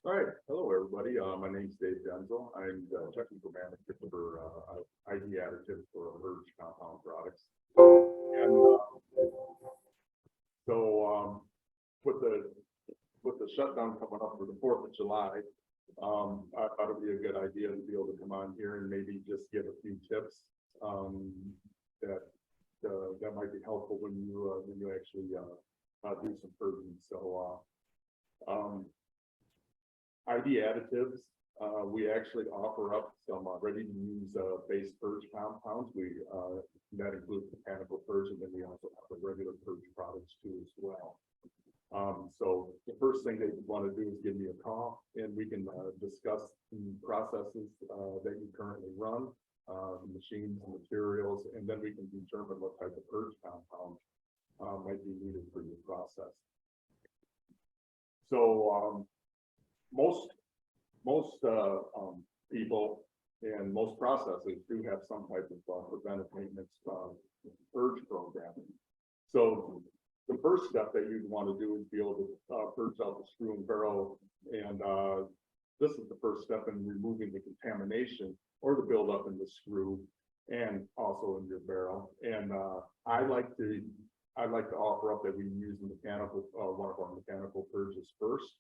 All right, hello everybody. My name's Dave Denzel. I'm the technical manager for ID Additives for Purge compound products. And with the shutdown coming up for the 4th of July, I thought it'd be a good idea to be able to come on here and maybe just give a few tips that that might be helpful when you actually do some purging. So. ID Additives, we actually offer up some ready-to-use base purge compounds. That includes mechanical purge, and then we also have the regular purge products too as well. So the first thing that you want to do is give me a call, and we can discuss the processes that you currently run, the machines and materials, and then we can determine what type of purge compound might be needed for your process. So most people and most processes do have some type of preventive maintenance purge program. So the first step that you'd want to do is be able to purge out the screw and barrel, and this is the first step in removing the contamination or the buildup in the screw and also in your barrel. And I like to offer up that we use the mechanical one of our mechanical purges first.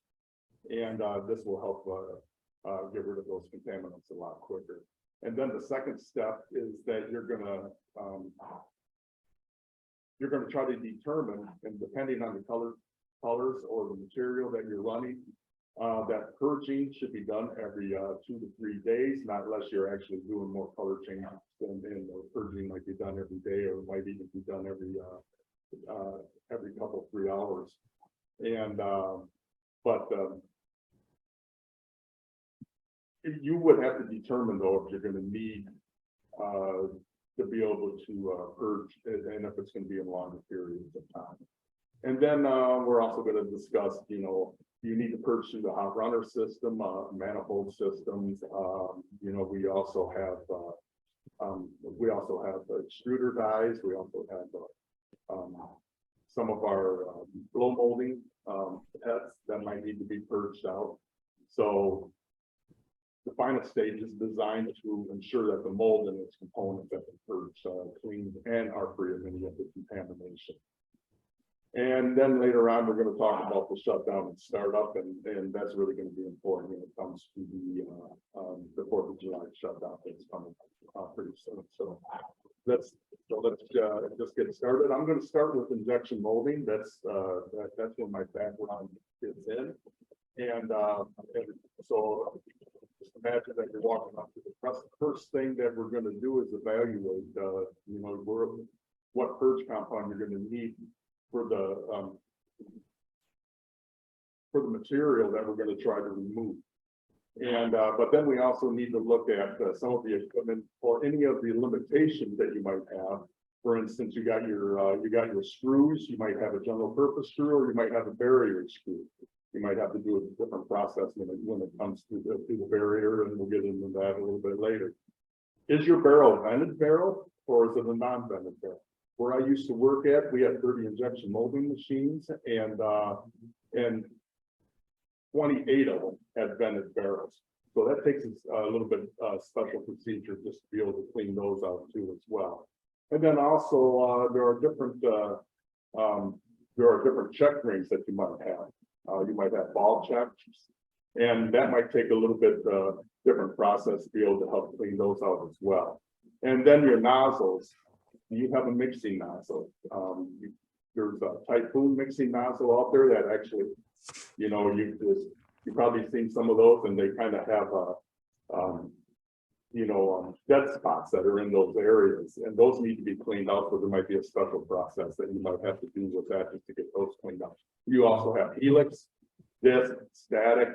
And this will help get rid of those contaminants a lot quicker. And then the second step is that you're gonna try to determine, and depending on the colors or the material that you're running, that purging should be done every 2 to 3 days, not unless you're actually doing more color changes. And purging might be done every day, or it might even be done every couple 3 hours. And you would have to determine though if you're going to need to be able to purge, and if it's going to be in longer periods of time. And then we're also going to discuss, you need to purge through the hot runner system, manifold systems. We also have extruder dies. We also have some of our blow molding heads that might need to be purged out. So the final stage is designed to ensure that the mold and its components have been purged, cleaned, and are free of any of the contamination. And then later on, we're going to talk about the shutdown and startup, and that's really going to be important when it comes to the 4th of July shutdown that's coming pretty soon. So let's just get started. I'm going to start with injection molding. That's where my background is in, and so just imagine that you're walking up to the press. The first thing that we're going to do is evaluate, what purge compound you're going to need for the material that we're going to try to remove. And but then we also need to look at some of the equipment or any of the limitations that you might have. For instance, you got your screws. You might have a general purpose screw, or you might have a barrier screw. You might have to do a different process when it comes to the barrier, and we'll get into that a little bit later. Is your barrel a vented barrel, or is it a non-vented barrel? Where I used to work at, we had 30 injection molding machines, and 28 of them had vented barrels. So that takes a little bit special procedure just to be able to clean those out too as well. And then also there are different check rings that you might have. You might have ball checks, and that might take a little bit different process to be able to help clean those out as well. And then your nozzles, you have a mixing nozzle. There's a Typhoon mixing nozzle out there that actually, you've probably seen some of those, and they kind of have dead spots that are in those areas, and those need to be cleaned out. So there might be a special process that you might have to do with that just to get those cleaned out. You also have helix, disc, static,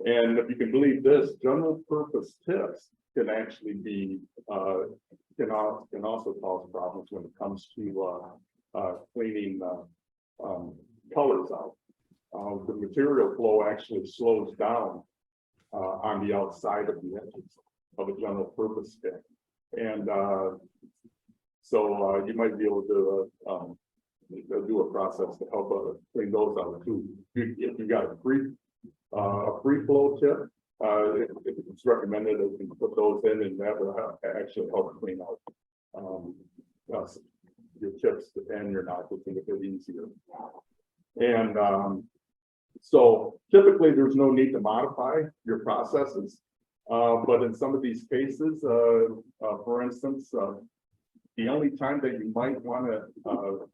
and if you can believe this, general purpose tips can actually be can also cause problems when it comes to cleaning colors out. The material flow actually slows down on the outside of the edges of a general purpose stick, and so you might be able to do a process to help clean those out too. If you got a a free flow tip. It's recommended that you can put those in, and that will actually help clean out your chips and your nozzles a bit easier. And so typically there's no need to modify your processes, but in some of these cases, for instance, the only time that you might want to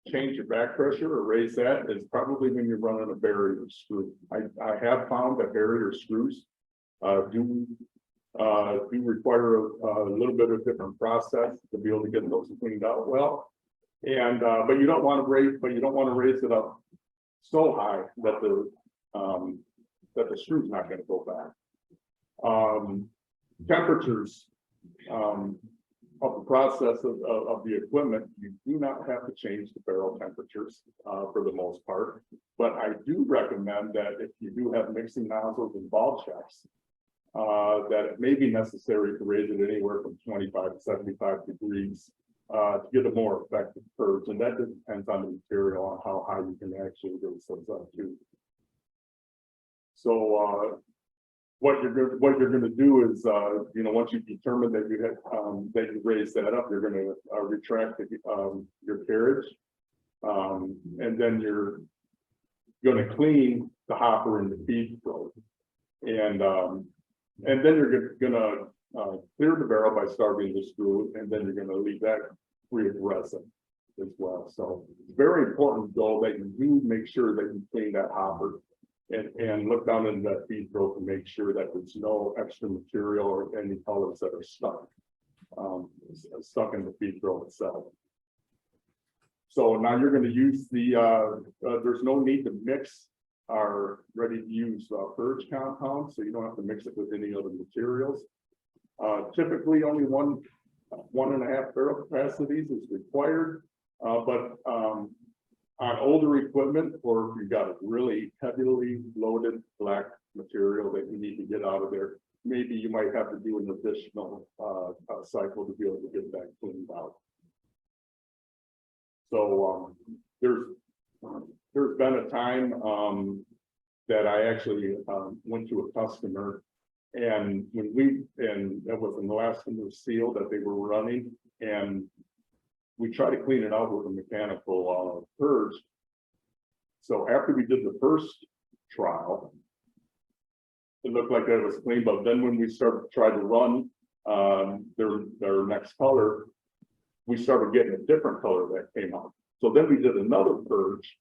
change your back pressure or raise that is probably when you're running a barrier screw. I have found that barrier screws do require a little bit of different process to be able to get those cleaned out well. And but you don't want to raise it up so high that the screw's not going to go back. Temperatures of the process of the equipment, you do not have to change the barrel temperatures for the most part. But I do recommend that if you do have mixing nozzles and ball checks, that it may be necessary to raise it anywhere from 25 to 75 degrees to get a more effective purge. And that depends on the material, on how high you can actually raise those up to. So what you're going to do is, you know, once you determine that you have that you raise that up, you're going to retract your carriage, and then you're going to clean the hopper and the feed throat, and then you're going to clear the barrel by starting the screw, and then you're going to leave that free of resin as well. So it's very important, though, that you do make sure that you clean that hopper. And look down in that feed throat to make sure that there's no extra material or any colors that are stuck in the feed throat itself. So now you're going to use the, there's no need to mix our ready-to-use purge compound, so you don't have to mix it with any other materials. Typically, only 1.5 barrel capacities is required, but on older equipment, or if you've got a really heavily loaded black material that you need to get out of there, maybe you might have to do an additional cycle to be able to get that cleaned out. So there's been a time that I actually went to a customer, and that was an elastomer seal that they were running, and we try to clean it out with a mechanical purge. So after we did the first trial, it looked like that was clean, but then when we started to try to run their next color, we started getting a different color that came out. So then we did another purge,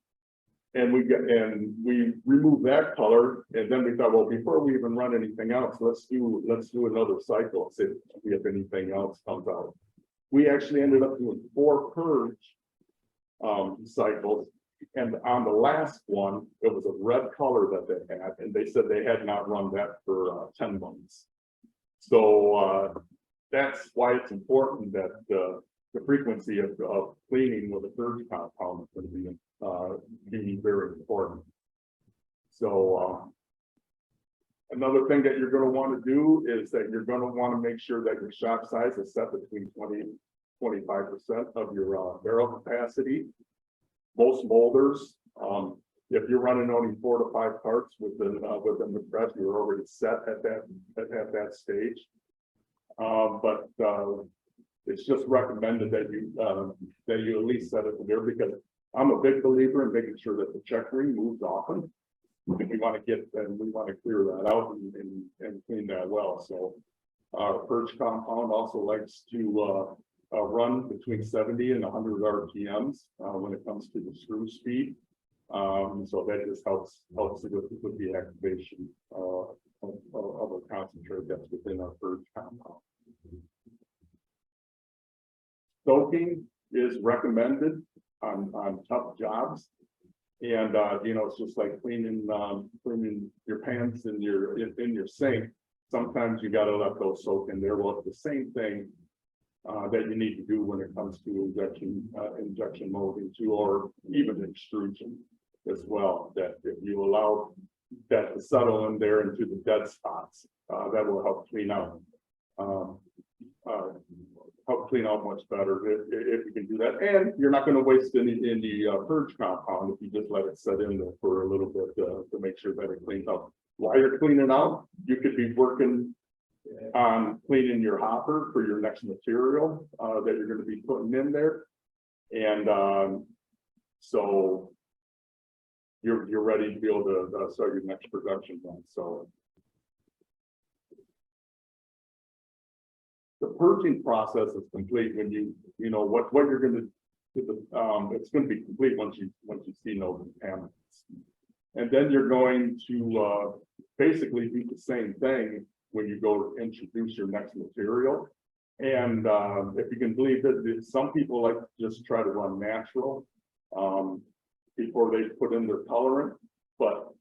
and we removed that color, and then we thought, well, before we even run anything else, let's do another cycle and see if anything else comes out. We actually ended up doing 4 purge cycles, and on the last one, it was a red color that they had, and they said they had not run that for 10 months. So that's why it's important that the frequency of cleaning with a purge compound is going to be very important. So another thing that you're going to want to do is that you're going to want to make sure that your shop size is set between 20-25% of your barrel capacity. Most molders, if you're running only 4 to 5 parts within the press, you're already set at that stage. But it's just recommended that you at least set it there, because I'm a big believer in making sure that the check ring moves often. And we want to clear that out and clean that well. So our purge compound also likes to run between 70 and 100 RPMs when it comes to the screw speed. So that just helps with the activation of a concentrate that's within our purge compound. Soaking is recommended on tough jobs. And you know, it's just like cleaning your pans in your sink. Sometimes you got to let those soak in there. Well, it's the same thing that you need to do when it comes to injection molding too, or even extrusion as well. That if you allow that to settle in there into the dead spots, that will help clean out help clean out much better if you can do that. And you're not going to waste any purge compound if you just let it set in there for a little bit to make sure that it cleans out. While you're cleaning out, you could be working on cleaning your hopper for your next material that you're going to be putting in there. And so you're ready to be able to start your next production run. So the purging process is complete when you know what you're going to do. It's going to be complete once you see no contaminants, and then you're going to basically do the same thing when you go to introduce your next material. And if you can believe that some people like to just try to run natural before they put in their colorant, but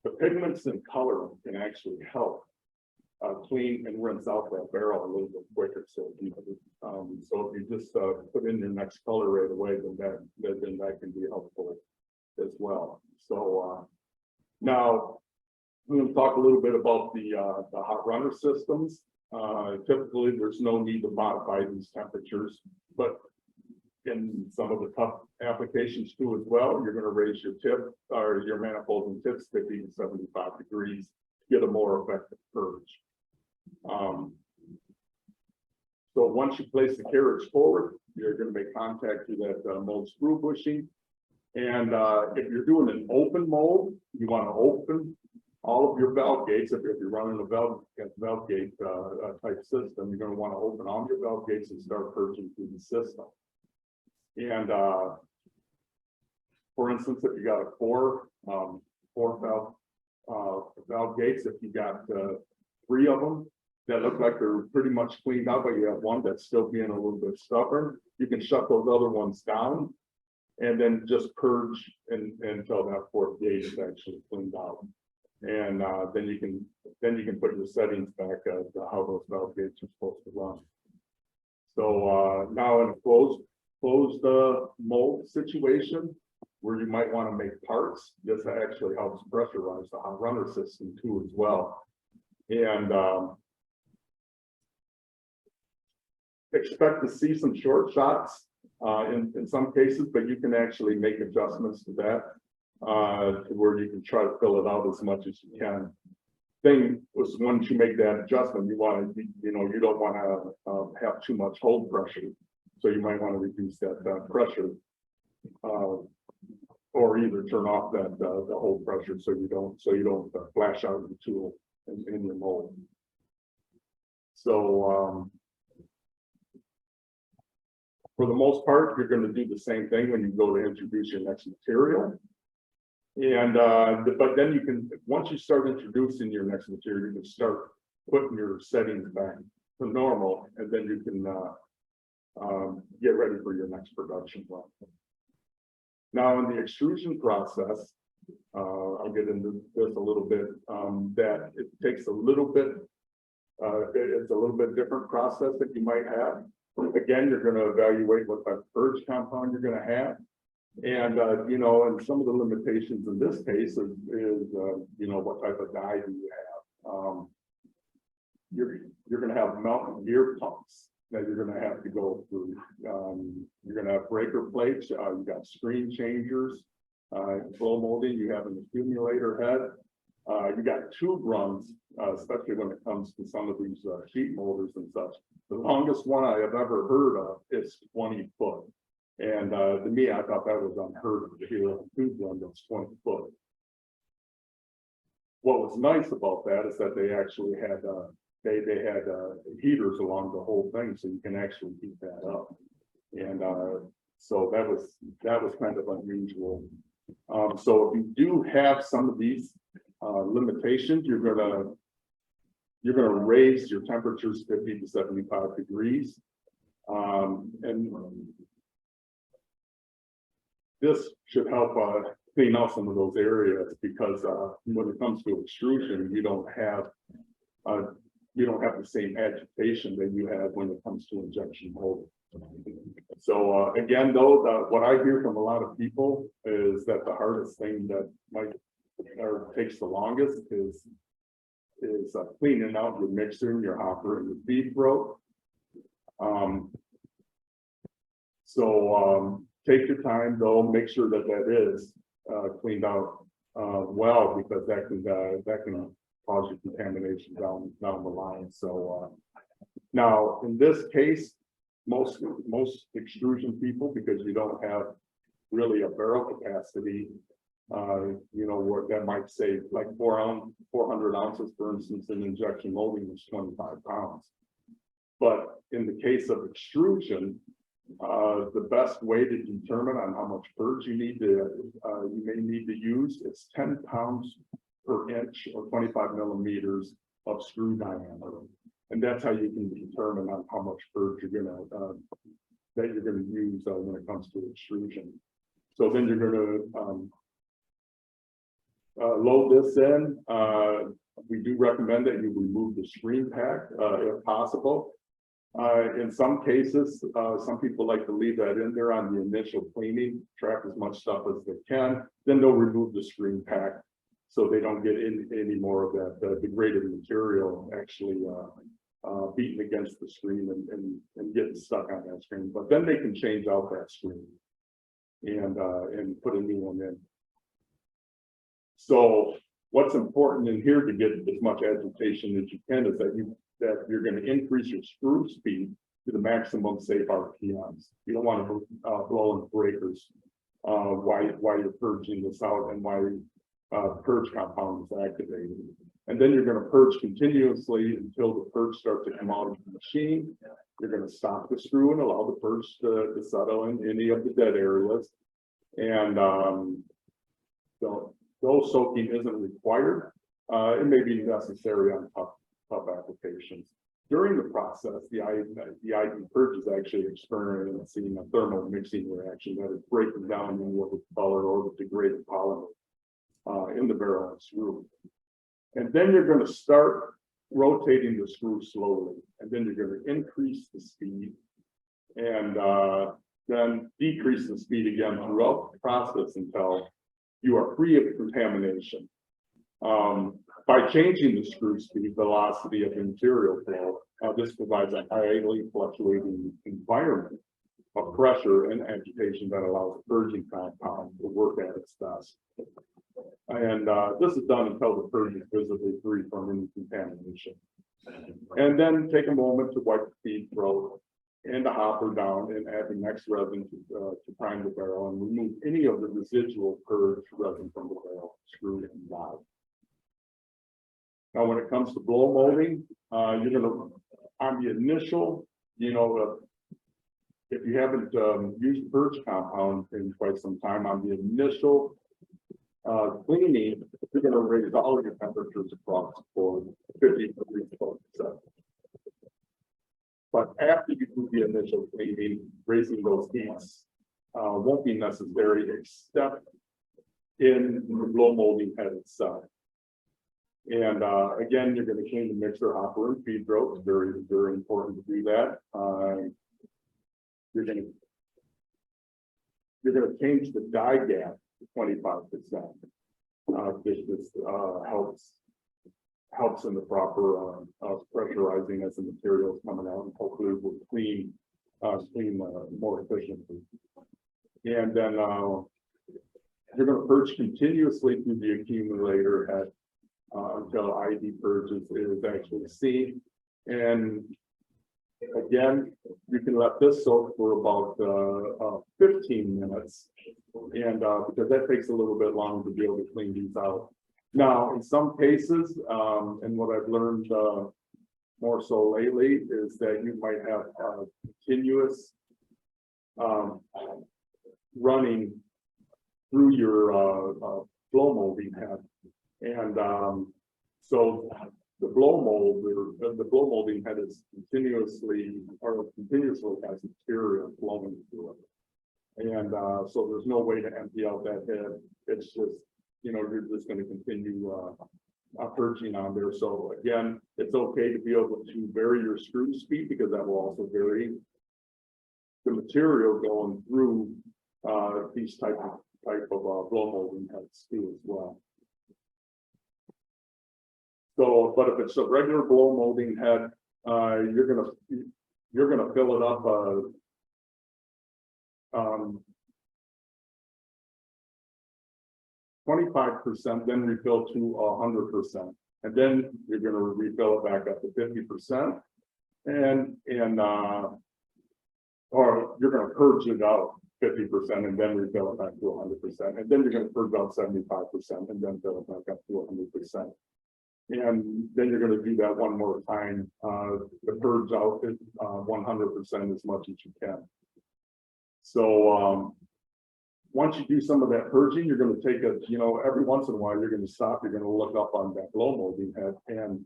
the pigments and colorant can actually help clean and rinse out that barrel a little bit quicker. So so if you just put in your next color right away, then that can be helpful as well. So now I'm going to talk a little bit about the hot runner systems. Typically, there's no need to modify these temperatures, but in some of the tough applications too as well, you're going to raise your tip or your manifold and tips 50 to 75 degrees to get a more effective purge. So once you place the carriage forward, you're going to make contact to that mold screw bushing. And if you're doing an open mold, you want to open all of your valve gates. If you're running a valve gate type system, you're going to want to open all your valve gates and start purging through the system. And for instance, if you got a four valve gates, if you got 3 of them that look like they're pretty much cleaned out, but you have one that's still being a little bit stubborn, you can shut those other ones down and then just purge until that 4th gate is actually cleaned out. And then you can put your settings back as to how those valve gates are supposed to run. So now in a closed mold situation where you might want to make parts, this actually helps pressurize the hot runner system too as well. And expect to see some short shots in some cases, but you can actually make adjustments to that to where you can try to fill it out as much as you can. Thing was, once you make that adjustment, you want to, you don't want to have too much hold pressure, so you might want to reduce that pressure, or either turn off that the hold pressure so you don't flash out of the tool in your mold. So for the most part, you're going to do the same thing when you go to introduce your next material. And but then you can, once you start introducing your next material, you can start putting your settings back to normal, and then you can get ready for your next production run. Now in the extrusion process, I'll get into this a little bit, that it takes a little bit, it's a little bit different process that you might have. Again, you're going to evaluate what type of purge compound you're going to have. And, and some of the limitations in this case is what type of dye do you have? You're going to have melt gear pumps that you're going to have to go through. You're going to have breaker plates. You've got screen changers, blow molding. You have an accumulator head. You got tube runs, especially when it comes to some of these sheet molders and such. The longest one I have ever heard of is 20 foot. And to me, I thought that was unheard of to hear a tube run that's 20 foot. What was nice about that is that they actually had they had heaters along the whole thing, so you can actually heat that up. And so that was kind of unusual. So if you do have some of these limitations, you're gonna raise your temperatures 50 to 75 degrees, and this should help clean out some of those areas, because when it comes to extrusion, you don't have the same agitation that you have when it comes to injection molding. So again, though, what I hear from a lot of people is that the hardest thing that takes the longest is cleaning out your mixer and your hopper and your feed throat. Take your time though, make sure that that is cleaned out well, because that can cause you contamination down the line. So now in this case, most extrusion people, because you don't have really a barrel capacity, you know, what that might say, like 400 ounces, for instance, in injection molding is 25 pounds. But in the case of extrusion, the best way to determine on how much purge you may need to use is 10 pounds per inch or 25 millimeters of screw diameter, and that's how you can determine on how much purge you're gonna use when it comes to extrusion. So then you're gonna load this in. We do recommend that you remove the screen pack if possible. In some cases, some people like to leave that in there on the initial cleaning, trap as much stuff as they can, then they'll remove the screen pack so they don't get any more of that degraded material actually beating against the screen and getting stuck on that screen. But then they can change out that screen and put a new one in. So what's important in here to get as much agitation as you can is that you're going to increase your screw speed to the maximum safe RPMs. You don't want to blow in breakers while you're purging this out and while purge compound is activated. And then you're going to purge continuously until the purge starts to come out of the machine. You're going to stop the screw and allow the purge to settle in any of the dead areas. And though soaking isn't required, it may be necessary on tough applications. During the process, the ID purge is actually experiencing a thermal mixing reaction that is breaking down any of the color or the degraded polymer in the barrel and screw. And then you're going to start rotating the screw slowly, and then you're going to increase the speed and then decrease the speed again throughout the process until you are free of contamination. By changing the screw speed velocity of the material flow, this provides a highly fluctuating environment of pressure and agitation that allows the purging compound to work at its best. And this is done until the purge is visibly free from any contamination. And then take a moment to wipe the feed throat and the hopper down and add the next resin to prime the barrel and remove any of the residual purge resin from the barrel, screw and valve. Now, when it comes to blow molding, you're going to, on the initial, you know, if you haven't used purge compound in quite some time, on the initial cleaning, you're going to raise all your temperatures across the board, 50 degrees Celsius. But after you do the initial cleaning, raising those heats won't be necessary except in the blow molding head itself. And again, you're going to clean the mixer, hopper, and feed throat. It's very, very important to do that. You're going to change the die gap to 25%. This helps in the proper pressurizing as the material is coming out, and hopefully will clean more efficiently. And then you're going to purge continuously through the accumulator head until ID purge is actually seen. And again, you can let this soak for about 15 minutes, and because that takes a little bit longer to be able to clean these out. Now, in some cases, and what I've learned more so lately is that you might have continuous running through your blow molding head. And so the blow molding head is continuously has material flowing through it. And so there's no way to empty out that head. It's just, you know, you're just going to continue purging on there. So again, it's okay to be able to vary your screw speed, because that will also vary the material going through these type of blow molding heads too as well. So, but if it's a regular blow molding head, you're you're going to fill it up 25%, then refill to 100%, and then you're going to refill it back up to 50%, or you're going to purge it out 50% and then refill it back to 100%, and then you're going to purge out 75% and then fill it back up to 100%. And then you're going to do that one more time, to purge out 100% as much as you can. So once you do some of that purging, you're going to take every once in a while, you're going to stop, you're going to look up on that blow molding head, and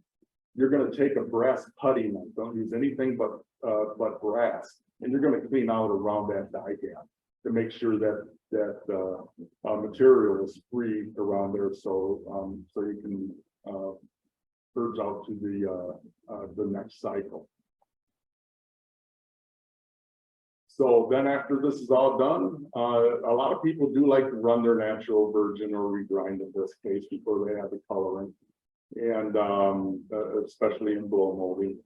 you're going to take a brass putty knife. Don't use anything but brass, and you're going to clean out around that die gap to make sure that material is free around there, so you can purge out to the next cycle. So then after this is all done, a lot of people do like to run their natural virgin or regrind in this case before they have the coloring, and especially in blow molding.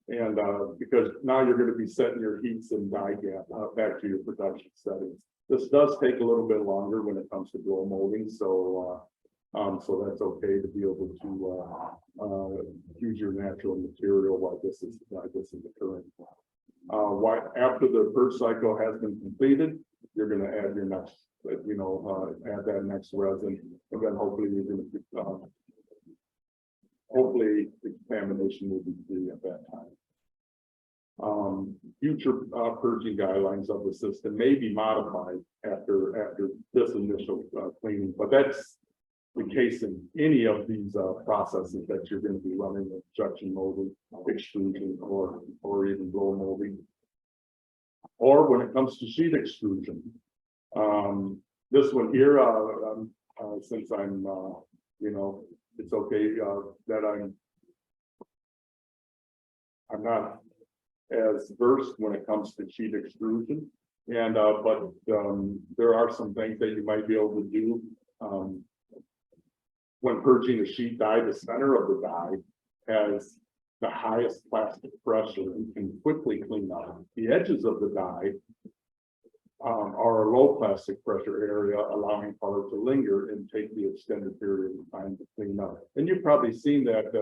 And because now you're going to be setting your heats and die gap back to your production settings. This does take a little bit longer when it comes to blow molding, so that's okay to be able to use your natural material while this is occurring. After the purge cycle has been completed, you're going to add your next, add that next resin, and then hopefully you're going to, hopefully the contamination will be free at that time. Future purging guidelines of the system may be modified after this initial cleaning, but that's the case in any of these processes that you're going to be running, injection molding, extrusion, or even blow molding, or when it comes to sheet extrusion. This one here, since I'm, it's okay that I'm not as versed when it comes to sheet extrusion, and but there are some things that you might be able to do. When purging a sheet die, the center of the die has the highest plastic pressure and can quickly clean up. The edges of the die are a low plastic pressure area, allowing powder to linger and take the extended period of time to clean up. And you've probably seen that,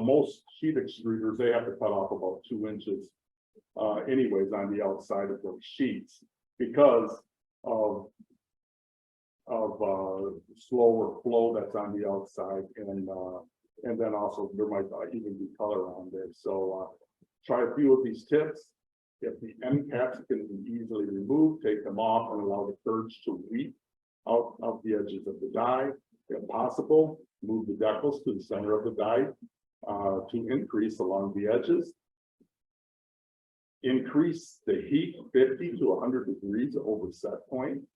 most sheet extruders, they have to cut off about 2 inches anyways on the outside of those sheets because of slower flow that's on the outside, and then also there might even be color on there. So try a few of these tips. If the end caps can be easily removed, take them off and allow the purge to weep out of the edges of the die. If possible, move the decals to the center of the die to increase along the edges. Increase the heat 50 to 100 degrees over set point.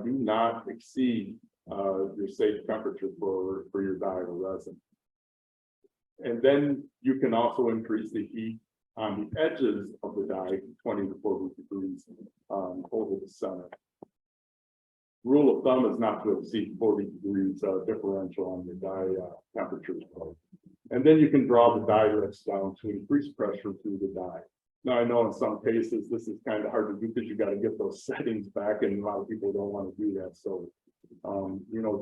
Do not exceed your safe temperature for your die or resin. And then you can also increase the heat on the edges of the die 20 to 40 degrees over the center. Rule of thumb is not to exceed 40 degrees differential on your die temperatures. And then you can draw the die lips down to increase pressure through the die. Now, I know in some cases this is kind of hard to do because you got to get those settings back, and a lot of people don't want to do that. So,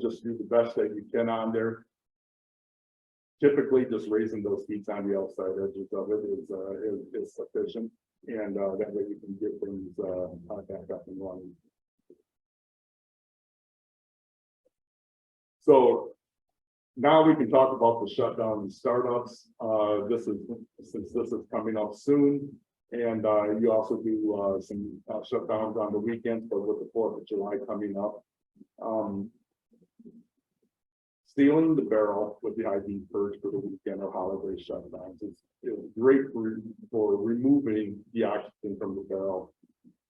just do the best that you can on there. Typically, just raising those heats on the outside edges of it is sufficient, and that way you can get things back up and running. So now we can talk about the shutdown and startups. Since this is coming up soon, and you also do some shutdowns on the weekends, but with the 4th of July coming up. Sealing the barrel with the IV purge for the weekend or holiday shutdowns is great for removing the oxygen from the barrel.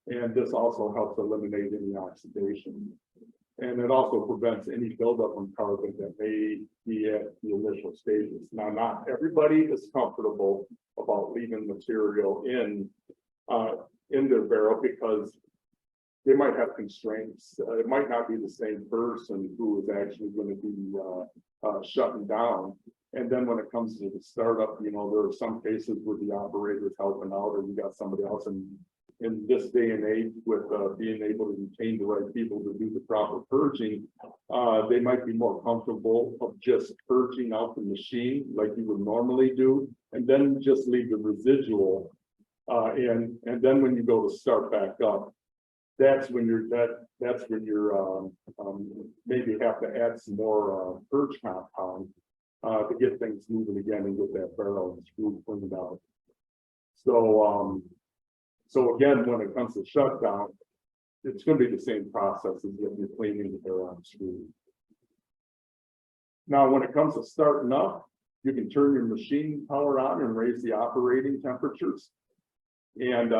And this also helps eliminate any oxidation. And it also prevents any buildup of carbon that may be at the initial stages. Now, not everybody is comfortable about leaving material in their barrel because they might have constraints. It might not be the same person who is actually going to be shutting down. And then when it comes to the startup, you know, there are some cases where the operator is helping out, or you got somebody else. And in this day and age, with being able to retain the right people to do the proper purging, they might be more comfortable of just purging out the machine like you would normally do, and then just leave the residual. And then when you go to start back up, that's when you're maybe have to add some more purge compound to get things moving again and get that barrel and screw cleaned out. So again, when it comes to shutdown, it's going to be the same process as if you're cleaning the barrel and screw. Now, when it comes to starting up, you can turn your machine power on and raise the operating temperatures. And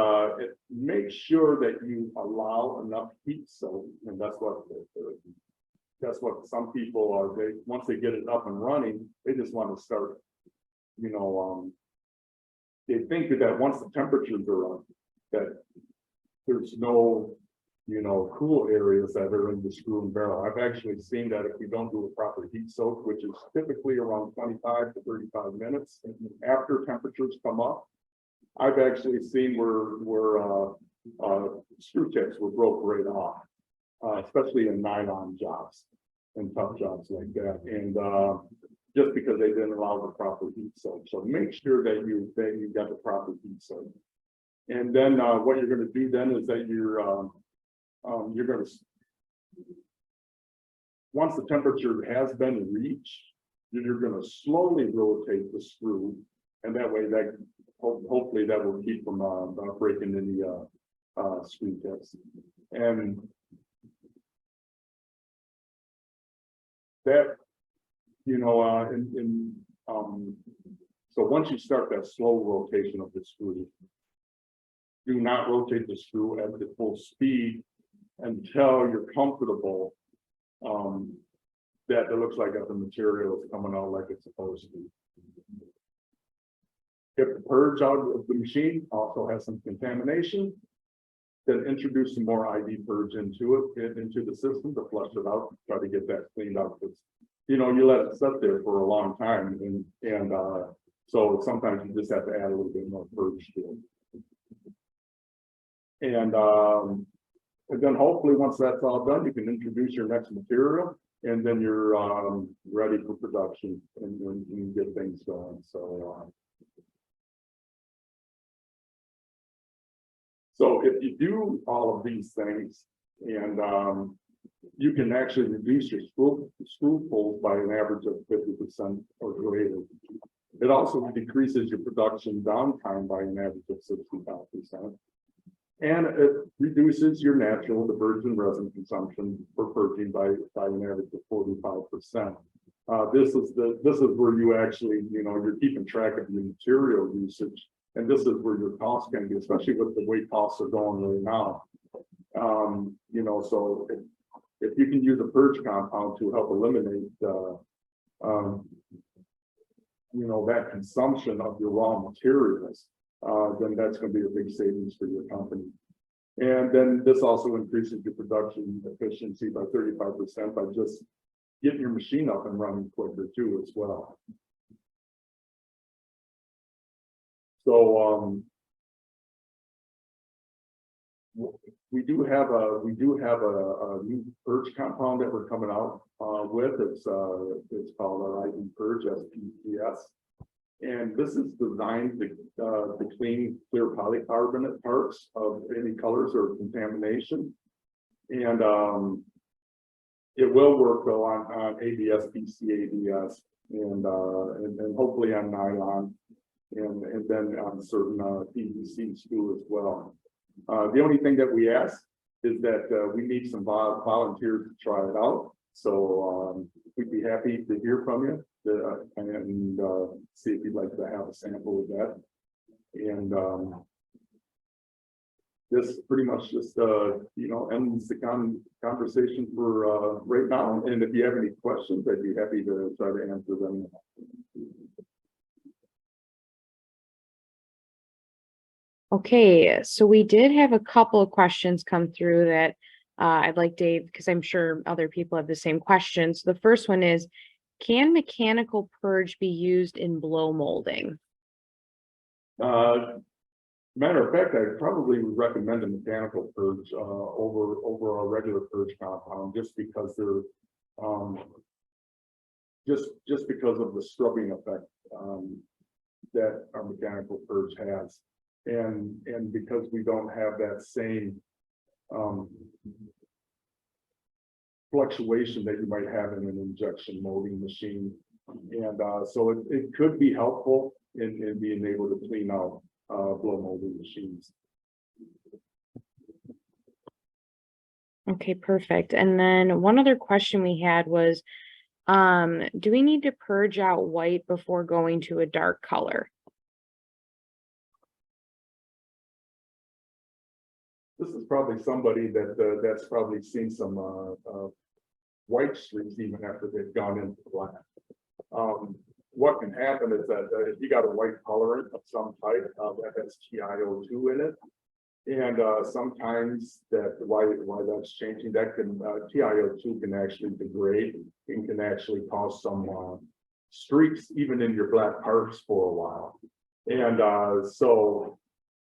make sure that you allow enough heat soak, and that's what some people are. Once they get it up and running, they just want to start. You know, they think that once the temperatures are up, that there's no, you know, cool areas that are in the screw and barrel. I've actually seen that if we don't do a proper heat soak, which is typically around 25 to 35 minutes after temperatures come up, I've actually seen where screw tips were broke right off, especially in nylon jobs and tough jobs like that. And just because they didn't allow the proper heat soak. So make sure that you got the proper heat soak. And then what you're going to do then is that you're going to, once the temperature has been reached, you're going to slowly rotate the screw, and that way that hopefully that will keep from breaking any screw tips. And that, you know, so once you start that slow rotation of the screw, do not rotate the screw at the full speed until you're comfortable that it looks like that the material is coming out like it's supposed to. If the purge out of the machine also has some contamination, then introduce some more IV purge into the system to flush it out, try to get that cleaned out. Because, you know, you let it sit there for a long time, and so sometimes you just have to add a little bit more purge to it. And then hopefully once that's all done, you can introduce your next material, and then you're ready for production and get things going. So if you do all of these things, and you can actually reduce your screw pulls by an average of 50% or greater. It also decreases your production downtime by an average of 65%. And it reduces your the virgin resin consumption for purging by an average of 45%. This is where you actually, you know, you're keeping track of your material usage, and this is where your costs can be, especially with the way costs are going right now. You know, so if you can use a purge compound to help eliminate, you know, that consumption of your raw materials, then that's going to be a big savings for your company. And then this also increases your production efficiency by 35% by just getting your machine up and running quicker too as well. So we do have a new purge compound that we're coming out with. It's called our IV Purge SPPS. And this is designed to clean clear polycarbonate parts of any colors or contamination. And it will work though on ABS, PCABS, and hopefully on nylon, and then on certain PVC screw as well. The only thing that we ask is that we need some volunteers to try it out. So we'd be happy to hear from you and see if you'd like to have a sample of that. And this pretty much just you know, ends the conversation for right now. And if you have any questions, I'd be happy to try to answer them. Okay, so we did have a couple of questions come through that I'd like Dave, because I'm sure other people have the same questions. The first one is, can mechanical purge be used in blow molding? Matter of fact, I probably would recommend a mechanical purge over a regular purge compound, just because they're just because of the scrubbing effect that our mechanical purge has, and because we don't have that same fluctuation that you might have in an injection molding machine, and so it could be helpful in being able to clean out blow molding machines. Okay, perfect. And then one other question we had was, do we need to purge out white before going to a dark color? This is probably somebody that's probably seen some white streaks even after they've gone into black. What can happen is that if you got a white colorant of some type that has TiO2 in it, and sometimes that why that's changing, that can TiO2 can actually degrade and can actually cause some streaks even in your black parts for a while. And so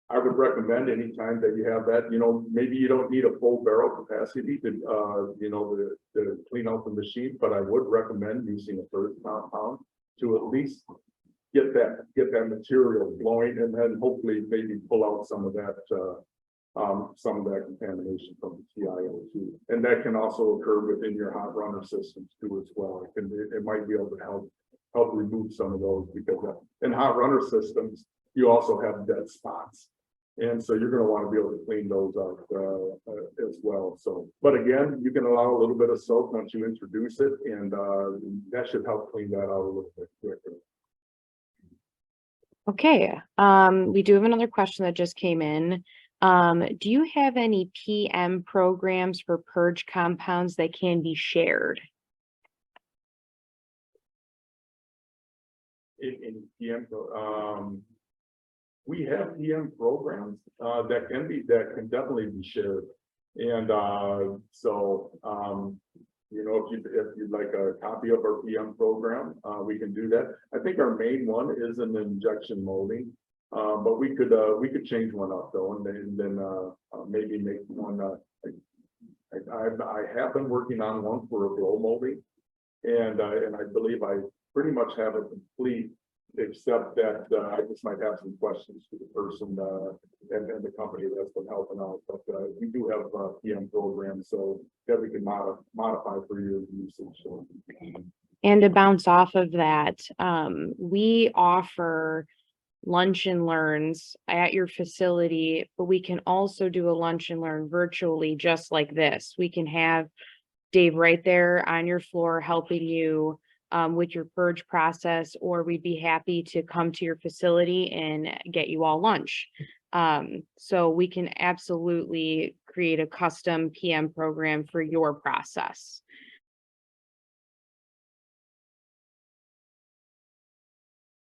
I would recommend anytime that you have that, maybe you don't need a full barrel capacity to to clean out the machine, but I would recommend using a purge compound to at least get that material flowing, and then hopefully maybe pull out some of that contamination from the TiO2. And that can also occur within your hot runner systems too as well. It might be able to help remove some of those, because in hot runner systems you also have dead spots, and so you're going to want to be able to clean those out as well. So, but again, you can allow a little bit of soap once you introduce it, and that should help clean that out a little bit quicker. Okay, we do have another question that just came in. Do you have any PM programs for purge compounds that can be shared? In PM, we have PM programs that can definitely be shared, and so if you'd like a copy of our PM program, we can do that. I think our main one is an injection molding, but we could change one up though, and then maybe make one. I have been working on one for a blow molding, and I believe I pretty much have it complete, except that I just might have some questions to the person and the company that's been helping out. But we do have a PM program, so that we can modify for your usage. And to bounce off of that, we offer lunch and learns at your facility, but we can also do a lunch and learn virtually, just like this. We can have Dave right there on your floor helping you with your purge process, or we'd be happy to come to your facility and get you all lunch. So we can absolutely create a custom PM program for your process.